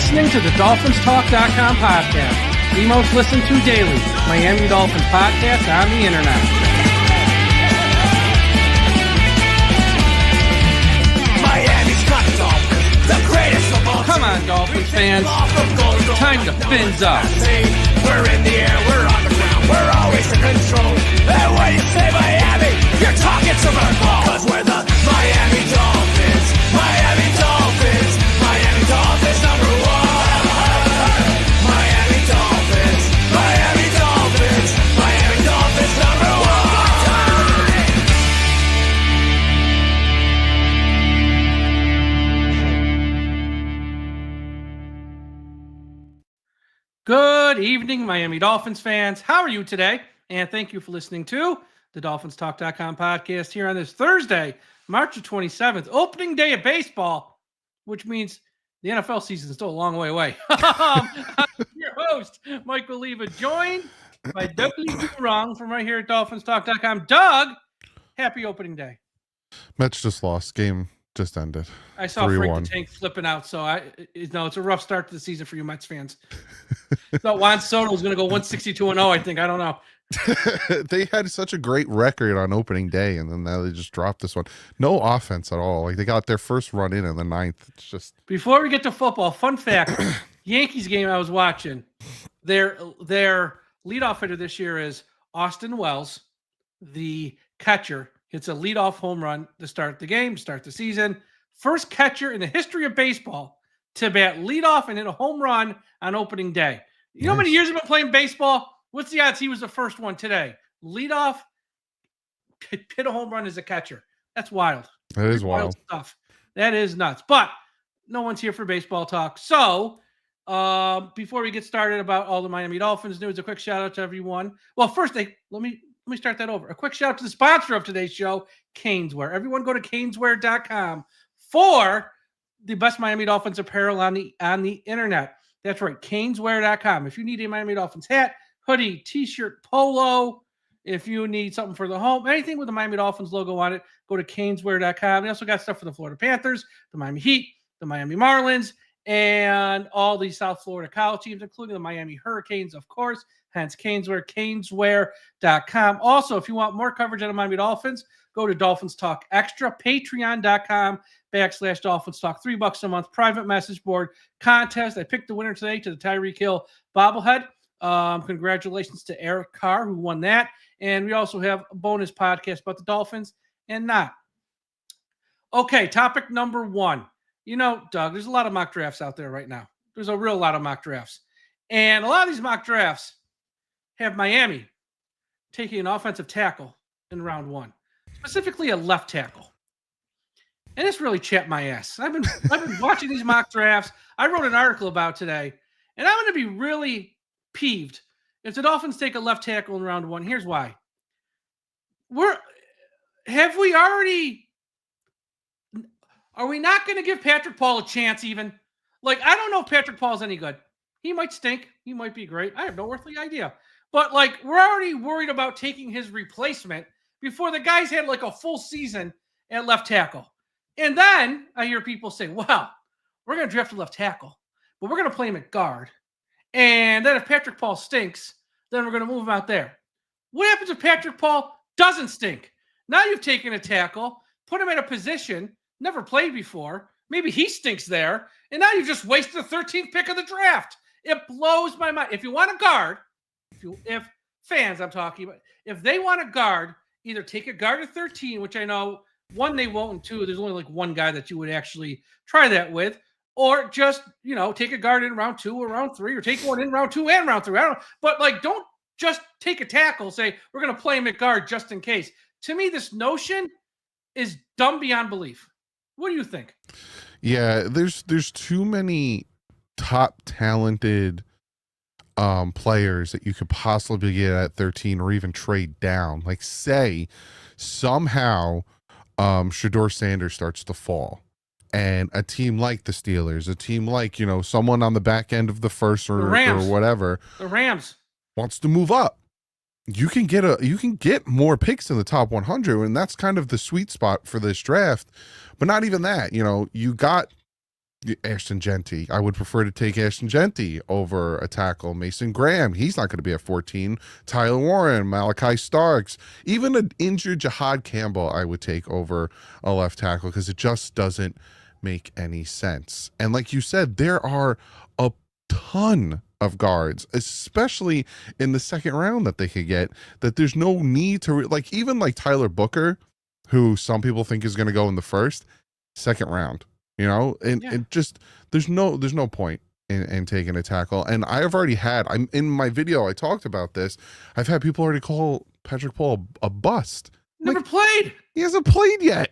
listening to the DolphinsTalk.com podcast, the most listened to daily Miami Dolphins podcast on the internet. Miami's got Dolphins, the greatest of all. Come on, Dolphins fans. Time to fins up. We're in the air, we're on the ground, we're always in control. And when you say Miami, you're talking Super Bowl. Cause we're the Miami Dolphins, Miami Dolphins, Miami Dolphins number one. Miami Dolphins, Miami Dolphins, Miami Dolphins number one. Good evening, Miami Dolphins fans. How are you today? And thank you for listening to the DolphinsTalk.com podcast here on this Thursday, March the 27th, opening day of baseball, which means the NFL season is still a long way away. I'm your host, Michael Oliva, joined by Doug Wrong from right here at DolphinsTalk.com. Doug, happy opening day. Mets just lost. Game just ended. I saw 3-1. Frank the Tank flipping out, so it's a rough start to the season for you Mets fans. Thought Juan Soto was going to go 162-0, I think. I don't know. They had such a great record on opening day, and then now they just dropped this one. No offense at all. Like, they got their first run in the ninth. It's just... Before we get to football, fun fact, Yankees game I was watching, their leadoff hitter this year is Austin Wells, the catcher. Hits a leadoff home run to start the game, start the season. First catcher in the history of baseball to bat leadoff and hit a home run on opening day. You know how many years he's been playing baseball? What's the odds he was the first one today? Leadoff, hit a home run as a catcher. That's wild. That is wild stuff. That is nuts. But no one's here for baseball talk. So before we get started about all the Miami Dolphins news, a quick shout out to everyone. Well, first, let me start that over. A quick shout out to the sponsor of today's show, Caneswear. Everyone go to caneswear.com for the best Miami Dolphins apparel on the internet. That's right, caneswear.com. If you need a Miami Dolphins hat, hoodie, t-shirt, polo, if you need something for the home, anything with the Miami Dolphins logo on it, go to caneswear.com. They also got stuff for the Florida Panthers, the Miami Heat, the Miami Marlins, and all the South Florida college teams, including the Miami Hurricanes, of course. Hence, Caneswear, caneswear.com. Also, if you want more coverage on the Miami Dolphins, go to Dolphins Talk Extra, patreon.com/Dolphins Talk. $3 a month, private message board contest. I picked the winner today to the Tyreek Hill bobblehead. Congratulations to Eric Carr, who won that. And we also have a bonus podcast about the Dolphins and not. Okay, topic number one. You know, Doug, there's a lot of mock drafts out there right now. There's a real lot of mock drafts. And a lot of these mock drafts have Miami taking an offensive tackle in round one, specifically a left tackle. And this really chapped my ass. I've been watching these mock drafts. I wrote an article about today, and I'm going to be really peeved if the Dolphins take a left tackle in round one. Here's why. Are we not going to give Patrick Paul a chance even? Like, I don't know if Patrick Paul's any good. He might stink. He might be great. I have no earthly idea. But, like, we're already worried about taking his replacement before the guy's had, like, a full season at left tackle. And then I hear people say, well, we're going to draft a left tackle, but we're going to play him at guard. And then if Patrick Paul stinks, then we're going to move him out there. What happens if Patrick Paul doesn't stink? Now you've taken a tackle, put him in a position, never played before. Maybe he stinks there. And now you've just wasted the 13th pick of the draft. It blows my mind. If you want a guard, if fans I'm talking about, if they want a guard, either take a guard at 13, which I know, one, they won't, and two, there's only like one guy that you would actually try that with, or just, take a guard in round 2 or round 3, or take one in round 2 and round 3. I don't know. But, like, don't just take a tackle, say, we're going to play him at guard just in case. To me, this notion is dumb beyond belief. What do you think? Yeah, there's too many top talented players that you could possibly get at 13 or even trade down. Like, say somehow Shedeur Sanders starts to fall, and a team like the Steelers, a team like, someone on the back end of the first or whatever, the Rams, wants to move up. You can get more picks in the top 100, and that's kind of the sweet spot for this draft. But not even that. You got Ashton Genty. I would prefer to take Ashton Genty over a tackle. Mason Graham, he's not going to be at 14. Tyler Warren, Malachi Starks, even an injured Jihad Campbell, I would take over a left tackle because it just doesn't make any sense. And like you said, there are a ton of guards, especially in the second round that they could get, that there's no need to like, even like Tyler Booker, who some people think is going to go in the first, second round. And it just there's no point in taking a tackle. And I'm in my video I talked about this. I've had people already call Patrick Paul a bust. Never played. He hasn't played yet.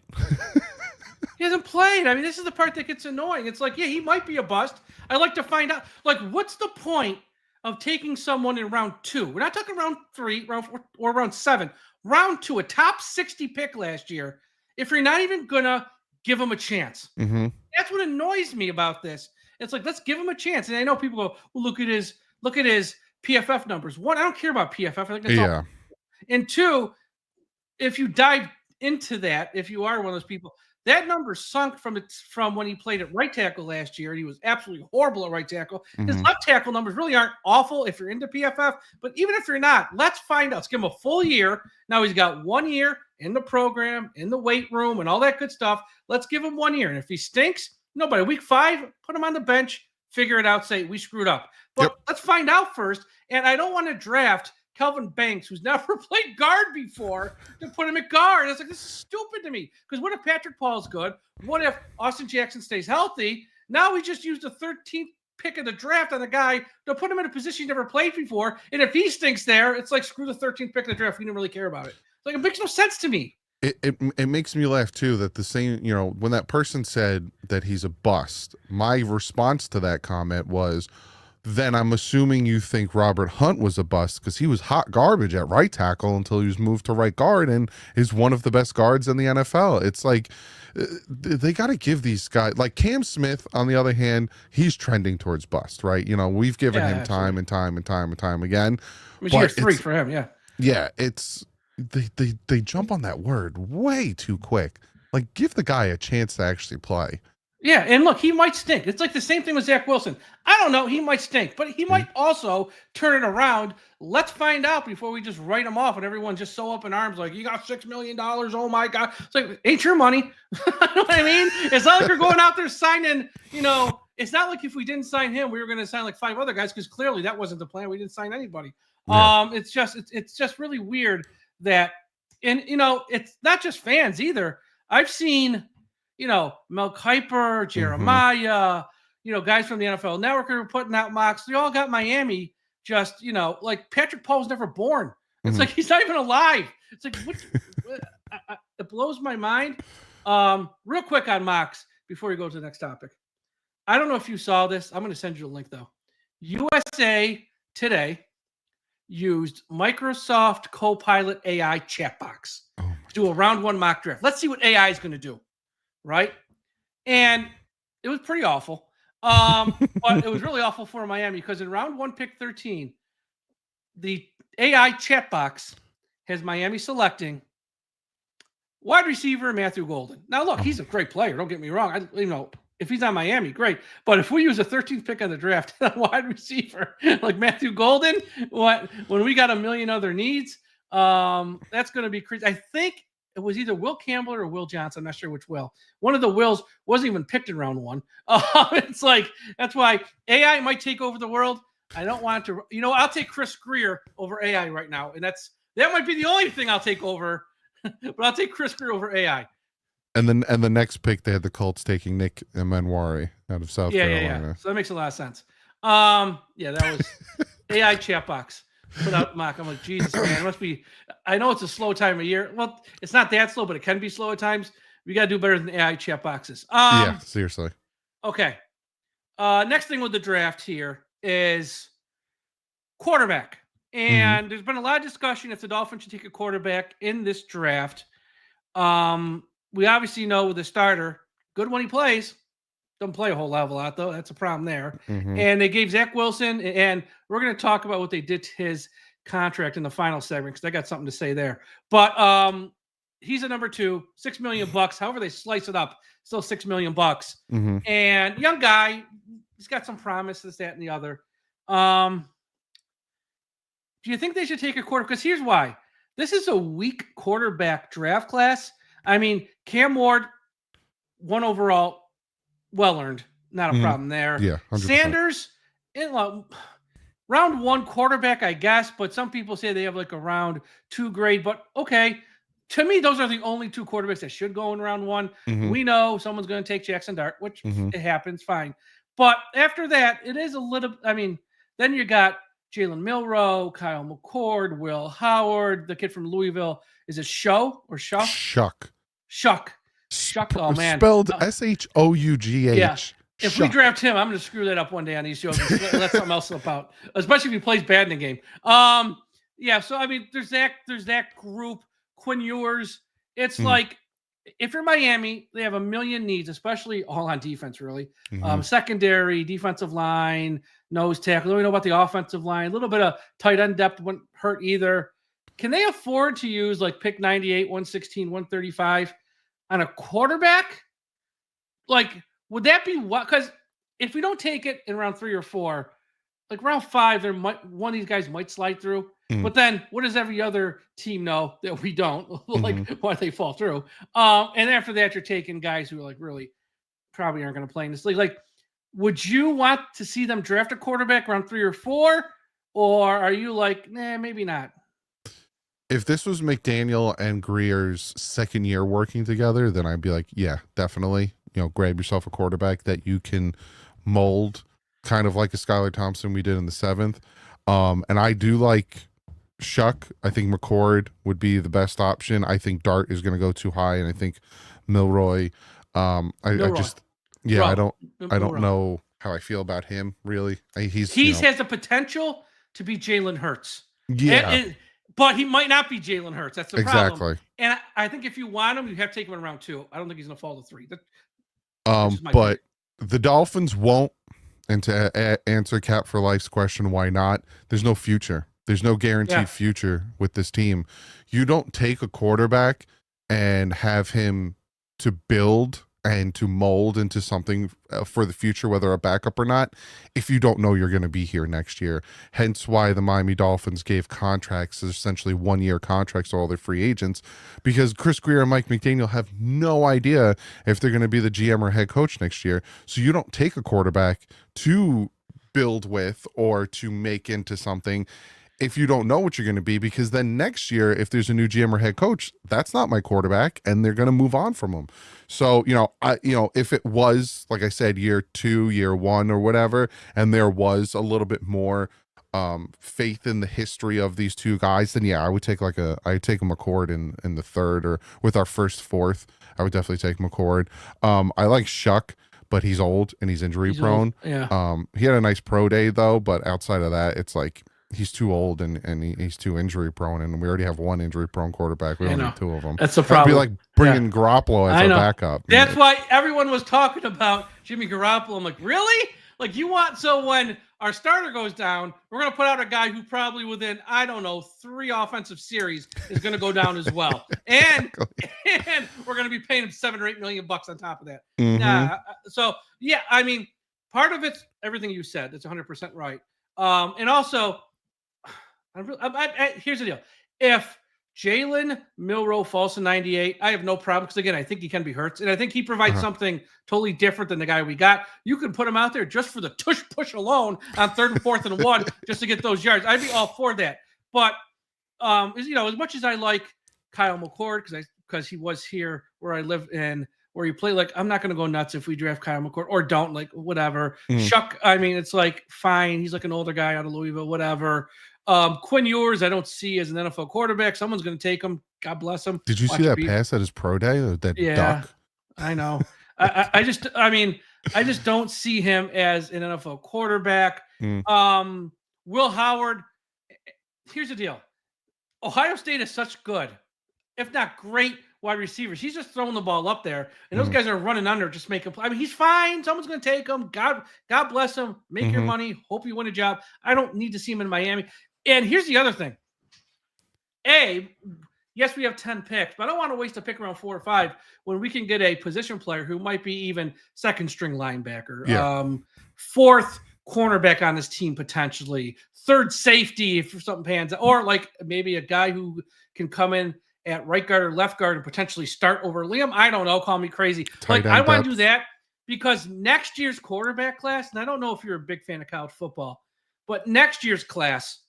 He hasn't played. I mean, this is the part that gets annoying. It's like, yeah, he might be a bust. I'd like to find out, like, what's the point of taking someone in round 2? We're not talking round 3, round 4, or round 7. Round 2, a top 60 pick last year, if you're not even gonna give him a chance. Mm-hmm. That's what annoys me about this. It's like, let's give him a chance. And I know people go, well, look at his PFF numbers. One, I don't care about PFF. I think that's all. And two, if you dive into that, if you are one of those people, that number sunk from when he played at right tackle last year. And he was absolutely horrible at right tackle. Mm-hmm. His left tackle numbers really aren't awful if you're into PFF. But even if you're not, let's find out. Let's give him a full year. Now he's got 1 year in the program, in the weight room, and all that good stuff. Let's give him 1 year. And if he stinks, by week 5, put him on the bench, figure it out, say, we screwed up. But let's find out first. And I don't want to draft Kelvin Banks, who's never played guard before, to put him at guard. It's like, this is stupid to me. Because what if Patrick Paul's good? What if Austin Jackson stays healthy? Now we just used the 13th pick of the draft on a guy to put him in a position he never played before. And if he stinks there, it's like, screw the 13th pick of the draft. We didn't really care about it. Like, it makes no sense to me. It makes me laugh too that the same, when that person said that he's a bust, my response to that comment was, then I'm assuming you think Robert Hunt was a bust because he was hot garbage at right tackle until he was moved to right guard and is one of the best guards in the NFL. It's like, they got to give these guys, like Cam Smith, on the other hand, he's trending towards bust, right? We've given him time and time again. It was year 3 for him, yeah. Yeah, it's they jump on that word way too quick. Like, give the guy a chance to actually play. Yeah, and look, he might stink. It's like the same thing with Zach Wilson. I don't know. He might stink, but he might also turn it around. Let's find out before we just write him off and everyone's just so up in arms like, you got $6 million. Oh, my God. It's like, ain't your money. You know what I mean? It's not like you're going out there signing, it's not like if we didn't sign him, we were going to sign like 5 other guys because clearly that wasn't the plan. We didn't sign anybody. Yeah. It's just really weird that, and, it's not just fans either. I've seen Mel Kiper, Jeremiah, guys from the NFL Network are putting out mocks. They all got Miami just, like Patrick Paul's never born. It's like he's not even alive. It's like, it blows my mind. Real quick on mocks before we go to the next topic. I don't know if you saw this. I'm going to send you a link, though. USA Today used Microsoft Copilot AI chat box to do a round 1 mock draft. Let's see what AI is going to do. Right. And it was pretty awful. But it was really awful for Miami because in round 1, pick 13, the AI chat box has Miami selecting wide receiver Matthew Golden. Now, look, he's a great player. Don't get me wrong. If he's on Miami, great. But if we use a 13th pick on the draft, a wide receiver like Matthew Golden, when we got a million other needs, that's going to be crazy. I think it was either Will Campbell or Will Johnson. I'm not sure which Will. One of the Wills wasn't even picked in round 1. It's like, that's why AI might take over the world. I don't want to, I'll take Chris Greer over AI right now. And that might be the only thing I'll take over, but I'll take Chris Greer over AI. And the next pick, they had the Colts taking Nick Emanwari out of South Carolina. Yeah. So that makes a lot of sense. That was AI chat box. Put out mock. I'm like, Jesus, man, it must be. I know it's a slow time of year. Well, it's not that slow, but it can be slow at times. We got to do better than AI chat boxes. Yeah, seriously. Okay. Next thing with the draft here is quarterback. And there's been a lot of discussion if the Dolphins should take a quarterback in this draft. We obviously know with the starter, good when he plays. Doesn't play a whole lot, though. That's a problem there. And they gave Zach Wilson, and we're going to talk about what they did to his contract in the final segment because I got something to say there. But he's a number 2, $6 million. However they slice it up, still $6 million. Mm-hmm. And young guy, he's got some promise, this, that, and the other. Do you think they should take a quarter? Because here's why. This is a weak quarterback draft class. I mean, Cam Ward, 1 overall, well earned. Not a problem there. Yeah, 100%. Sanders, round 1 quarterback, I guess, but some people say they have like a round 2 grade. But okay, to me, those are the only 2 quarterbacks that should go in round 1. Mm-hmm. We know someone's going to take Jackson Dart, which it happens, fine. But after that, it is a little, I mean, then you got Jalen Milroe, Kyle McCord, Will Howard, the kid from Louisville. Is it Show or Shuck? Shuck. Oh, man. Spelled SHOUGH. Yeah. If we draft him, I'm going to screw that up one day on these shows. Let something else slip out, especially if he plays bad in the game. Yeah, so, I mean, there's that group. Quinn Ewers. It's like, if you're Miami, they have a million needs, especially all on defense, really. Secondary, defensive line, nose tackle. We know about the offensive line. A little bit of tight end depth wouldn't hurt either. Can they afford to use like pick 98, 116, 135 on a quarterback? Like, would that be what? Because if we don't take it in round 3 or 4, like round 5, one of these guys might slide through. But then what does every other team know that we don't? Like, why they fall through? And after that, you're taking guys who are like really probably aren't going to play in this league. Like, would you want to see them draft a quarterback round 3 or 4? Or are you like, nah, maybe not? If this was McDaniel and Greer's second year working together, then I'd be like, yeah, definitely. You know, grab yourself a quarterback that you can mold, kind of like a Skylar Thompson we did in the 7th. And I do like Shuck. I think McCord would be the best option. I think Dart is going to go too high, and I think Milroy. I don't know how I feel about him really. He has the potential to be Jalen Hurts. Yeah, but he might not be Jalen Hurts. That's the problem. Exactly. And I think if you want him, you have to take him in round 2. I don't think he's going to fall to 3. But the Dolphins won't. And to answer Cap for Life's question, why not? There's no future. There's no guaranteed future with this team. You don't take a quarterback and have him to build and to mold into something for the future, whether a backup or not, if you don't know you're going to be here next year. Hence why the Miami Dolphins gave contracts, essentially 1-year contracts to all their free agents, because Chris Grier and Mike McDaniel have no idea if they're going to be the GM or head coach next year. So you don't take a quarterback to build with or to make into something if you don't know what you're going to be, because then next year, if there's a new GM or head coach, that's not my quarterback, and they're going to move on from him. So, if it was, like I said, year 2, year 1 or whatever, and there was a little bit more faith in the history of these two guys, then yeah, I would take I'd take a McCord in the 3rd, or with our first 4th, I would definitely take McCord. I like Shuck, but he's old and he's injury prone. Yeah. He had a nice pro day though, but outside of that, it's like, he's too old and he's too injury prone, and we already have one injury prone quarterback. We don't need 2 of them. That's the problem. It'd be like bringing Garoppolo as a backup. That's why everyone was talking about Jimmy Garoppolo. I'm like, really? Like, you want, so when our starter goes down, we're going to put out a guy who probably within, 3 offensive series is going to go down as well. And we're going to be paying him $7 or $8 million on top of that. So yeah, I mean, part of it's everything you said. That's 100% right. And also, here's the deal. If Jalen Milroe falls to 98, I have no problem, because again, I think he can be hurt, and I think he provides something totally different than the guy we got. You can put him out there just for the tush push alone on 3rd and 4th and 1 just to get those yards. I'd be all for that. But as much as I like Kyle McCord, because he was here where I live in, where you play, like, I'm not going to go nuts if we draft Kyle McCord or don't, like, whatever. Shuck, I mean, it's like, fine. He's like an older guy out of Louisville, whatever. Quinn Ewers, I don't see as an NFL quarterback. Someone's going to take him. God bless him. Did you see that pass at his pro day? That duck? I know. I just don't see him as an NFL quarterback. Will Howard, here's the deal. Ohio State is such good, if not great, wide receivers. He's just throwing the ball up there, and those guys are running under, just making play. I mean, he's fine. Someone's going to take him. God bless him. Make your money. Hope you win a job. I don't need to see him in Miami. And here's the other thing. yes, we have 10 picks, but I don't want to waste a pick around 4 or 5 when we can get a position player who might be even second string linebacker, Yeah. fourth cornerback on this team potentially, third safety if something pans out, or like maybe a guy who can come in at right guard or left guard and potentially start over Liam. I don't know. Call me crazy. Tight I end want to do depth. that because next year's quarterback class, and I don't know if you're a big fan of college football, but next year's class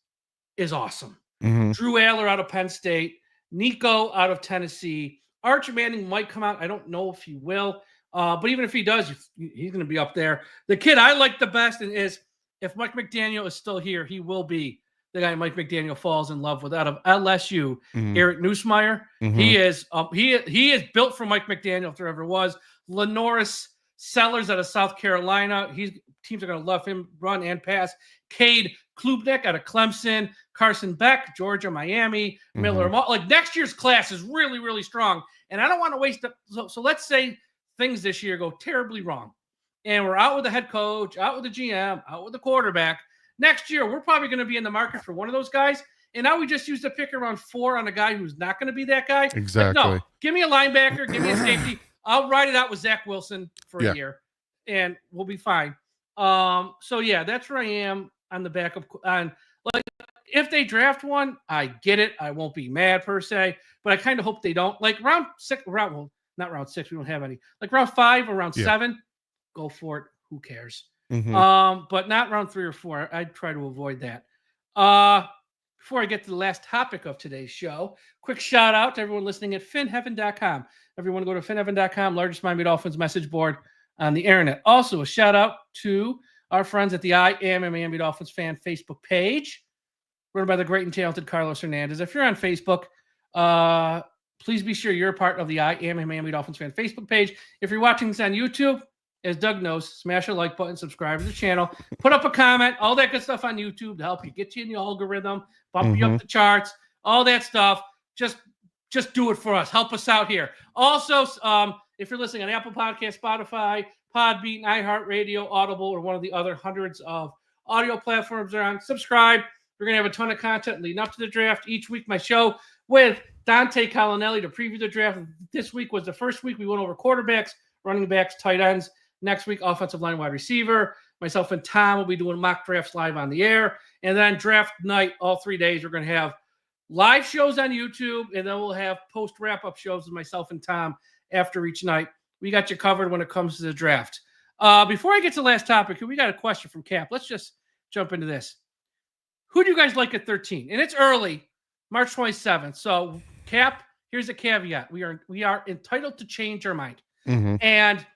is awesome. Mhm. Drew Aller out of Penn State, Nico out of Tennessee. Arch Manning might come out. I don't know if he will. But even if he does, he's going to be up there. The kid I like the best is if Mike McDaniel is still here, he will be the guy Mike McDaniel falls in love with out of LSU. Eric Neusmeyer. He is he is built for Mike McDaniel if there ever was. Lenoris Sellers out of South Carolina. Teams are going to love him, run and pass. Cade Klubnik out of Clemson. Carson Beck, Georgia, Miami. Miller. Like next year's class is really, really strong. And I don't want to waste it. So let's say things this year go terribly wrong. And we're out with the head coach, out with the GM, out with the quarterback. Next year, we're probably going to be in the market for one of those guys. And now we just used a pick around 4 on a guy who's not going to be that guy. Exactly. Like, no, give me a linebacker, give me a safety. I'll ride it out with Zach Wilson for a year, and we'll be fine. So yeah, that's where I am on the backup. On like, if they draft one, I get it. I won't be mad per se, but I kind of hope they don't. Like round 6, not round 6. We don't have any. Like round 5 or round 7, go for it. Who cares? But not round 3 or 4. I'd try to avoid that. Before I get to the last topic of today's show, quick shout out to everyone listening at finheaven.com. Everyone go to finheaven.com, largest Miami Dolphins message board on the internet. Also, a shout out to our friends at the I Am a Miami Dolphins fan Facebook page, run by the great and talented Carlos Hernandez. If you're on Facebook, please be sure you're a part of the I Am a Miami Dolphins fan Facebook page. If you're watching this on YouTube, as Doug knows, smash a like button, subscribe to the channel, put up a comment, all that good stuff on YouTube to help you get you in the algorithm, bump you up the charts, all that stuff. Just do it for us. Help us out here. Also, if you're listening on Apple Podcasts, Spotify, Podbean, iHeartRadio, Audible, or one of the other hundreds of audio platforms they're on, subscribe. We're going to have a ton of content leading up to the draft. Each week, my show with Dante Colonelli to preview the draft. This week was the first week we went over quarterbacks, running backs, tight ends. Next week, offensive line, wide receiver. Myself and Tom will be doing mock drafts live on the air. And then draft night, all 3 days, we're going to have live shows on YouTube, and then we'll have post wrap-up shows with myself and Tom after each night. We got you covered when it comes to the draft. Before I get to the last topic, we got a question from Cap. Let's just jump into this. Who do you guys like at 13? And it's early, March 27th. So, Cap, here's a caveat. We are entitled to change our mind. And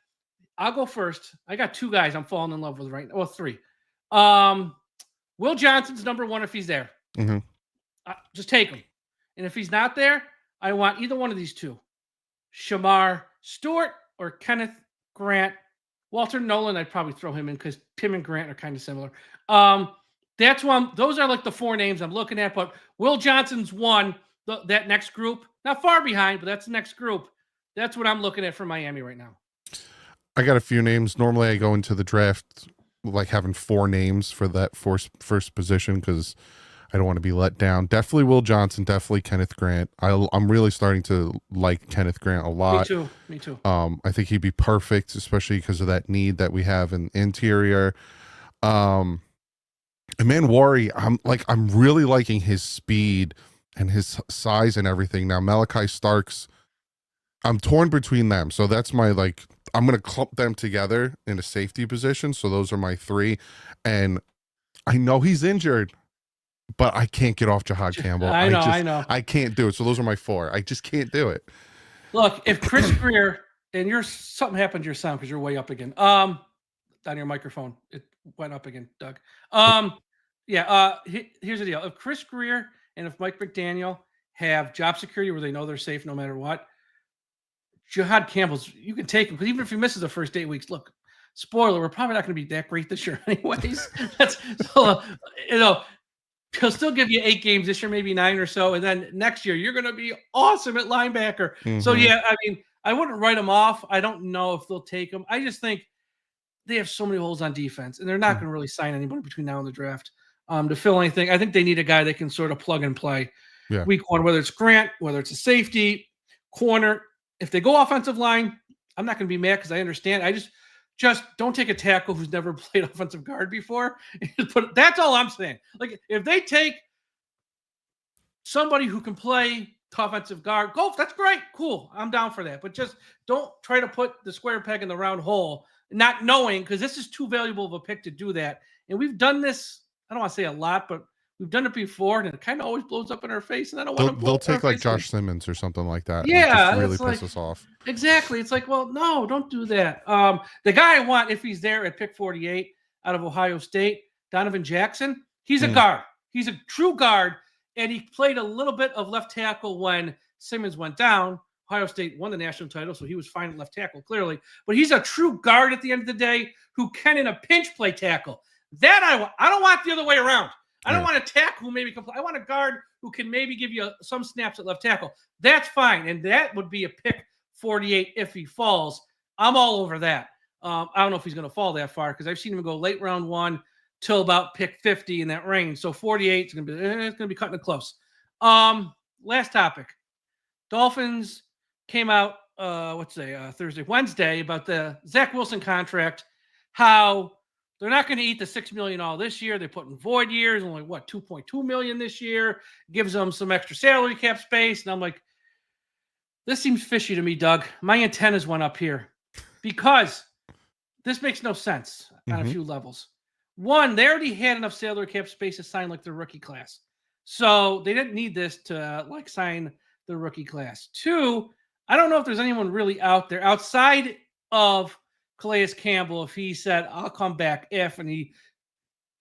I'll go first. I got 2 guys I'm falling in love with right now. Well, 3. Will Johnson's number 1 if he's there. Just take him. And if he's not there, I want either one of these 2. Shamar Stewart or Kenneth Grant. Walter Nolan, I'd probably throw him in because Tim and Grant are kind of similar. That's one. Those are like the 4 names I'm looking at. But Will Johnson's one, that next group. Not far behind, but that's the next group. That's what I'm looking at for Miami right now. I got a few names. Normally I go into the draft like having 4 names for that first position because I don't want to be let down. Definitely Will Johnson, definitely Kenneth Grant. I'm really starting to like Kenneth Grant a lot. Me too. I think he'd be perfect, especially because of that need that we have in interior. And man, Wari, I'm really liking his speed and his size and everything. Now Malachi Starks, I'm torn between them. So that's my I'm going to clump them together in a safety position. So those are my 3. And I know he's injured, but I can't get off Jahad Campbell. I know. I can't do it. So those are my 4. I just can't do it. Look, if Chris Greer and something happened to your sound because you're way up again. On your microphone, it went up again, Doug. Here's the deal. If Chris Greer and if Mike McDaniel have job security where they know they're safe no matter what, Jahad Campbell's, you can take him because even if he misses the first 8 weeks, look, spoiler, we're probably not going to be that great this year anyways. He'll still give you 8 games this year, maybe 9 or so, and then next year you're going to be awesome at linebacker. So yeah, I mean, I wouldn't write him off. I don't know if they'll take him. I just think they have so many holes on defense, and they're not going to really sign anybody between now and the draft to fill anything. I think they need a guy that can sort of plug and play. Yeah. week one, whether it's Grant, whether it's a safety, corner. If they go offensive line, I'm not going to be mad because I understand. I just don't take a tackle who's never played offensive guard before. That's all I'm saying. Like, if they take somebody who can play offensive guard, that's great. Cool. I'm down for that. But just don't try to put the square peg in the round hole, not knowing, because this is too valuable of a pick to do that. And we've done this, I don't want to say a lot, but we've done it before, and it kind of always blows up in our face. And I don't want to. They'll take like Josh Simmons or something like that. Yeah, and just really it's piss us off. Exactly. It's like, well, no, don't do that. The guy I want, if he's there at pick 48 out of Ohio State, Donovan Jackson, he's a guard. He's a true guard, and he played a little bit of left tackle when Simmons went down. Ohio State won the national title, so he was fine at left tackle, clearly. But he's a true guard at the end of the day who can, in a pinch, play tackle. That I don't want the other way around. I don't want a tackle who maybe can play. I want a guard who can maybe give you some snaps at left tackle. That's fine, and that would be a pick 48 if he falls. I'm all over that. I don't know if he's going to fall that far because I've seen him go late round 1 till about pick 50 in that range. So 48 is going to be cutting it close. Last topic. Dolphins came out Wednesday about the Zach Wilson contract, how they're not going to eat the $6 million all this year. They put in void years, only $2.2 million this year, gives them some extra salary cap space. And I'm like, this seems fishy to me, Doug. My antennas went up here because this makes no sense on a few levels. One, they already had enough salary cap space to sign like their rookie class. So they didn't need this to sign the rookie class. Two, I don't know if there's anyone really out there outside of Calais Campbell. If he said, I'll come back if, and he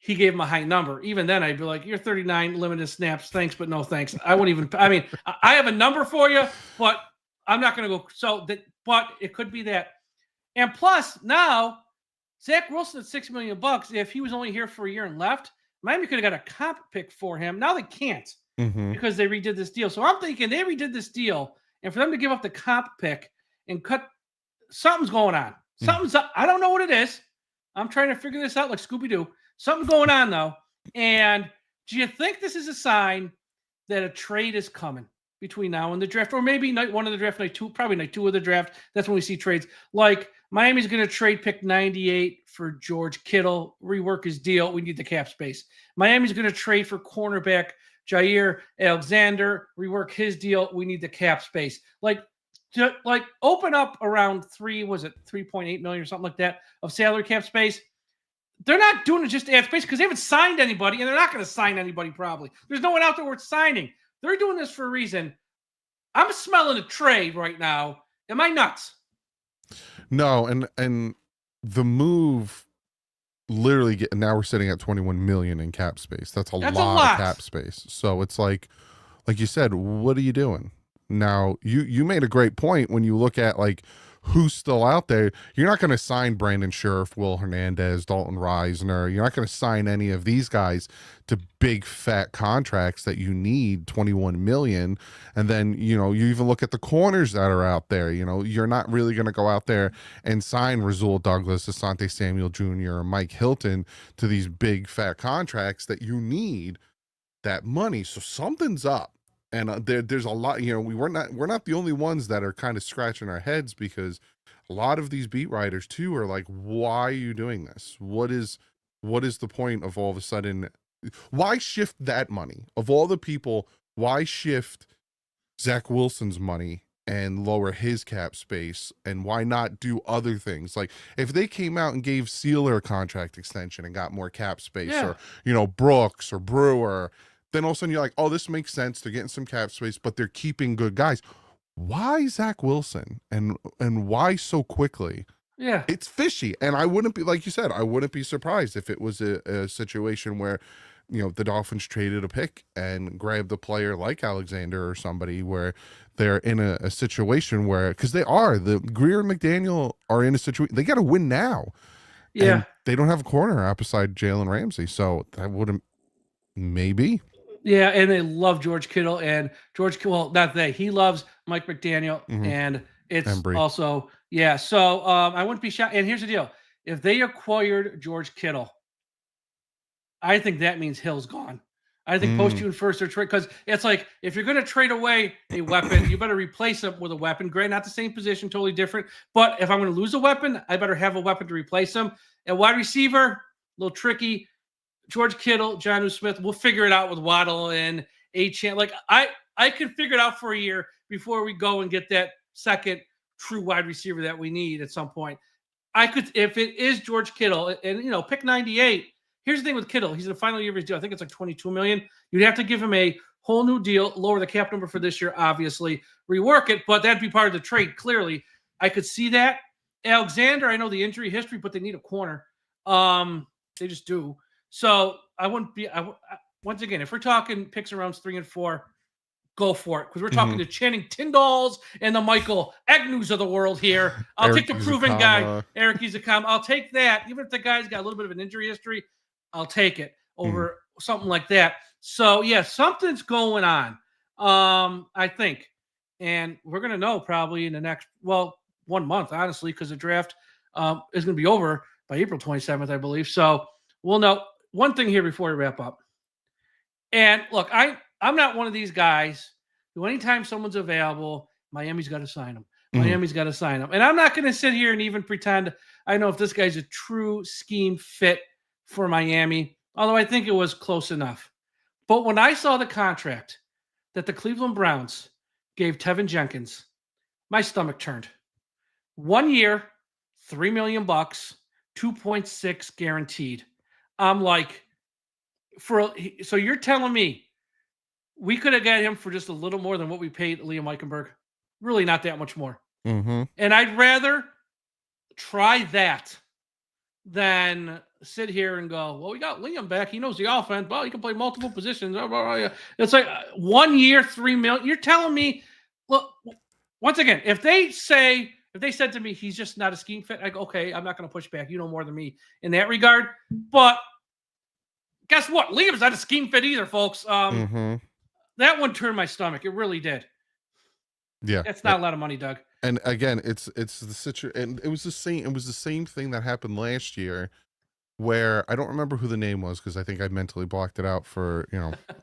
gave him a high number. Even then I'd be like, you're 39 limited snaps. Thanks, but no thanks. I have a number for you, but I'm not going to go. But it could be that. And plus now Zach Wilson at $6 million, if he was only here for a year and left, Miami could have got a comp pick for him. Now they can't because they redid this deal. So I'm thinking they redid this deal, and for them to give up the comp pick and cut, something's going on. Something's up. I don't know what it is. I'm trying to figure this out like Scooby-Doo. Something's going on though. And do you think this is a sign that a trade is coming between now and the draft, or maybe night one of the draft, night two, probably night two of the draft? That's when we see trades. Like Miami's going to trade pick 98 for George Kittle, rework his deal. We need the cap space. Miami's going to trade for cornerback Jair Alexander, rework his deal. We need the cap space. Like open up around 3.8 million or something like that of salary cap space. They're not doing it just to add space because they haven't signed anybody, and they're not going to sign anybody probably. There's no one out there worth signing. They're doing this for a reason. I'm smelling a trade right now. Am I nuts? No, and the move literally now we're sitting at 21 million in cap space. That's a lot of cap space. So it's like you said, what are you doing? Now, you made a great point when you look at like who's still out there. You're not going to sign Brandon Scherf, Will Hernandez, Dalton Reisner. You're not going to sign any of these guys to big fat contracts that you need 21 million. And then, you even look at the corners that are out there. You're not really going to go out there and sign Rasul Douglas, Asante Samuel Jr., or Mike Hilton to these big fat contracts that you need that money. So something's up. And there's a lot, we're not the only ones that are kind of scratching our heads, because a lot of these beat writers too are like, why are you doing this? What is the point of all of a sudden? Why shift that money of all the people? Why shift Zach Wilson's money and lower his cap space? And why not do other things? Like if they came out and gave Sealer a contract extension and got more cap space, or, Brooks or Brewer, then all of a sudden you're like, oh, this makes sense. They're getting some cap space, but they're keeping good guys. Why Zach Wilson? And why so quickly? Yeah. It's fishy. And I wouldn't be, like you said, I wouldn't be surprised if it was a situation where, the Dolphins traded a pick and grabbed a player like Alexander or somebody, where they're in a situation where, because the Greer and McDaniel are in a situation, they got to win now. Yeah. And they don't have a corner beside Jalen Ramsey. So that wouldn't, maybe. Yeah, and they love George Kittle, and he loves Mike McDaniel, and it's also, so I wouldn't be shocked. And here's the deal. If they acquired George Kittle, I think that means Hill's gone. I think post June 1st or trade, because it's like if you're going to trade away a weapon, you better replace it with a weapon. Great, not the same position, totally different. But if I'm going to lose a weapon, I better have a weapon to replace them. And wide receiver, a little tricky. George Kittle, Jonnu Smith, we'll figure it out with Waddle and A-Chan. Like I can figure it out for a year before we go and get that second true wide receiver that we need at some point. I could, if it is George Kittle, and pick 98. Here's the thing with Kittle. He's in the final year of his deal. I think it's like $22 million. You'd have to give him a whole new deal, lower the cap number for this year, obviously, rework it, but that'd be part of the trade, clearly. I could see that. Alexander, I know the injury history, but they need a corner. They just do. So I wouldn't be. Once again, if we're talking picks in rounds 3 and 4, go for it, because we're talking to Channing Tindalls and the Michael Agnews of the world here. I'll take the proven guy, Eric Ezekiel. I'll take that, even if the guy's got a little bit of an injury history. I'll take it over something like that. So yeah, something's going on. I think, and we're gonna know probably in the next 1 month, honestly, because the draft is gonna be over by April 27th, I believe. So we'll know. One thing here before we wrap up. And look, I'm not one of these guys who anytime someone's available, Miami's got to sign him. Miami's got to sign him. And I'm not going to sit here and even pretend I know if this guy's a true scheme fit for Miami, although I think it was close enough. But when I saw the contract that the Cleveland Browns gave Tevin Jenkins, my stomach turned. 1 year, $3 million, 2.6 guaranteed. I'm like, so you're telling me we could have got him for just a little more than what we paid Liam Eichenberg? Really not that much more. And I'd rather try that than sit here and go, well, we got Liam back. He knows the offense. Well, he can play multiple positions. It's like 1 year, $3 million. You're telling me, look, once again, if they said to me, he's just not a scheme fit, I go, okay, I'm not going to push back. You know more than me in that regard. But guess what? Liam's not a scheme fit either, folks. That one turned my stomach. It really did. Yeah. That's not a lot of money, Doug. And again, it's the situation, and it was the same thing that happened last year, where I don't remember who the name was because I think I mentally blocked it out for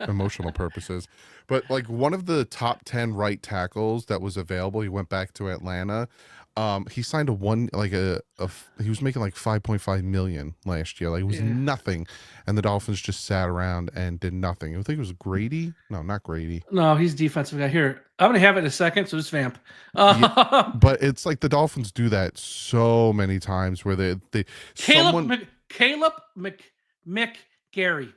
emotional purposes. But like one of the top 10 right tackles that was available, he went back to Atlanta. He signed he was making like 5.5 million last year. Like it was nothing, and the Dolphins just sat around and did nothing. I think it was Grady. No, not Grady. No, he's defensive guy. Here, I'm gonna have it in a second. So just vamp. But it's like the Dolphins do that so many times where they Caleb McGarry.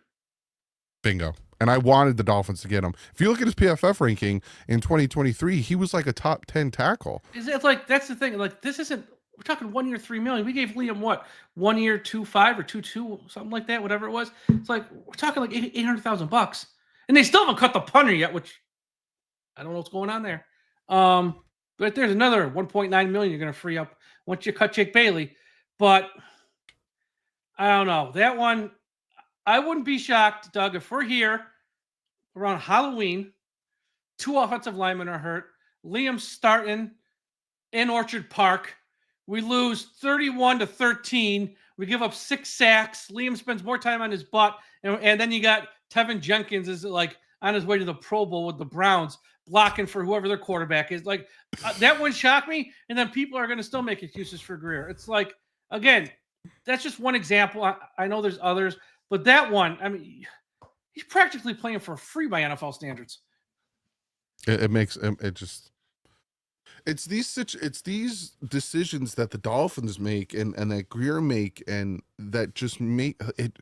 Bingo. And I wanted the Dolphins to get him. If you look at his PFF ranking in 2023, he was like a top 10 tackle. It's like, that's the thing. Like, this isn't, we're talking 1 year, $3 million. We gave Liam what? 1 year, 2.5 or 2.2, something like that, whatever it was. It's like, we're talking like $800,000. And they still haven't cut the punter yet, which I don't know what's going on there. But there's another 1.9 million you're going to free up once you cut Jake Bailey. But I don't know. That one, I wouldn't be shocked, Doug, if we're here around Halloween, 2 offensive linemen are hurt. Liam's starting in Orchard Park. We lose 31-13. We give up 6 sacks. Liam spends more time on his butt. And then you got Tevin Jenkins is like on his way to the Pro Bowl with the Browns, blocking for whoever their quarterback is. Like that one shocked me. And then people are going to still make excuses for Greer. It's like, again, that's just one example. I know there's others, but that one, I mean, he's practically playing for free by NFL standards. It's these decisions that the Dolphins make and that Greer make, and that just make it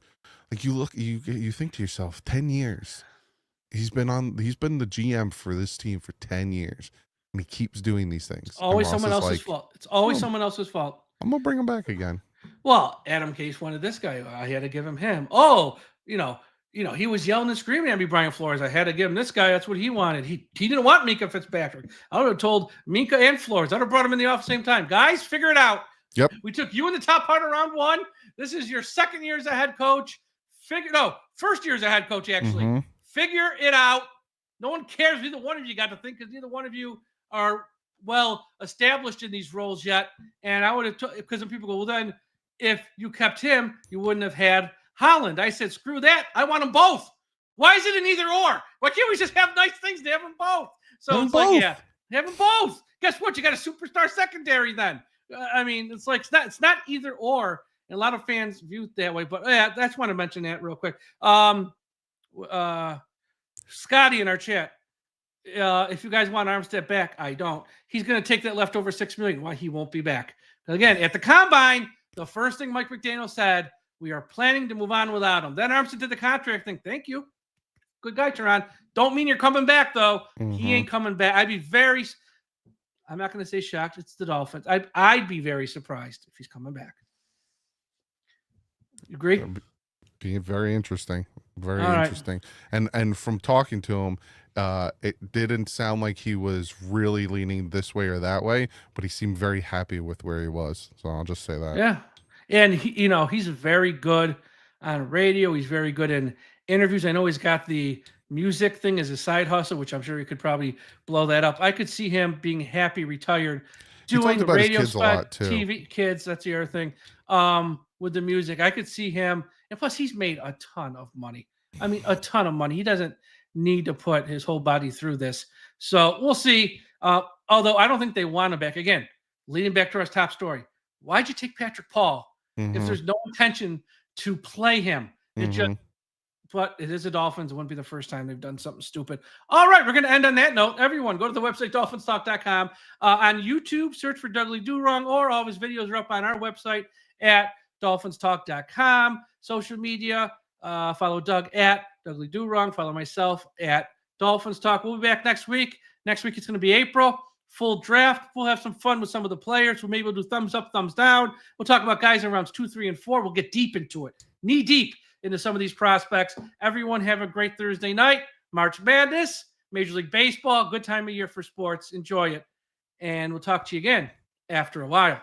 like you think to yourself, 10 years. He's been the GM for this team for 10 years, and he keeps doing these things. It's always someone else's fault. It's always someone else's fault. I'm gonna bring him back again. Well, Adam Case wanted this guy. I had to give him. Oh, he was yelling and screaming at me, Brian Flores. I had to give him this guy. That's what he wanted. He didn't want Minka Fitzpatrick. I would have told Minka and Flores. I'd have brought him in the office same time. Guys, figure it out. Yep. We took you in the top part of round 1. This is your second year as a head coach. First year as a head coach, actually. Mm-hmm. Figure it out. No one cares. Neither one of you got to think, because neither one of you are well established in these roles yet. And I would have, because some people go, well, then if you kept him, you wouldn't have had Holland. I said, screw that. I want them both. Why is it an either or? Why can't we just have nice things to have them both? So Have it's them like, both. yeah, have them both. Guess what? You got a superstar secondary then. I mean, it's like it's not either or. And a lot of fans view it that way. But yeah, I just want to mention that real quick. Scotty in our chat. If you guys want Armstead back, I don't. He's going to take that leftover $6 million. Why he won't be back? Again, at the combine, the first thing Mike McDaniel said, we are planning to move on without him. Then Armstead did the contract thing. Thank you. Good guy, Teron. Don't mean you're coming back, though. He ain't coming back. I'm not going to say shocked. It's the Dolphins. I'd be very surprised if he's coming back. You agree? Being very interesting. Very All right. interesting. And from talking to him, it didn't sound like he was really leaning this way or that way, but he seemed very happy with where he was. So I'll just say that. Yeah. And he's very good on radio. He's very good in interviews. I know he's got the music thing as a side hustle, which I'm sure he could probably blow that up. I could see him being happy, retired, doing the radio spot, TV kids. That's the other thing. With the music, I could see him. And plus, he's made a ton of money. I mean, a ton of money. He doesn't need to put his whole body through this. So we'll see. Although I don't think they want him back. Again, leading back to our top story. Why'd you take Patrick Paul if there's no intention to play him? But it is the Dolphins. It wouldn't be the first time they've done something stupid. All right, we're going to end on that note. Everyone, go to the website, DolphinsTalk.com. On YouTube, search for Dudley Do Wrong, or all of his videos are up on our website at DolphinsTalk.com. Social media, follow Doug at Dudley Do Wrong. Follow myself at Dolphins Talk. We'll be back next week. Next week, it's going to be April. Full draft. We'll have some fun with some of the players. Maybe we'll do thumbs up, thumbs down. We'll talk about guys in rounds 2, 3, and 4. We'll get deep into it. Knee deep into some of these prospects. Everyone have a great Thursday night. March Madness, Major League Baseball, good time of year for sports. Enjoy it. And we'll talk to you again after a while.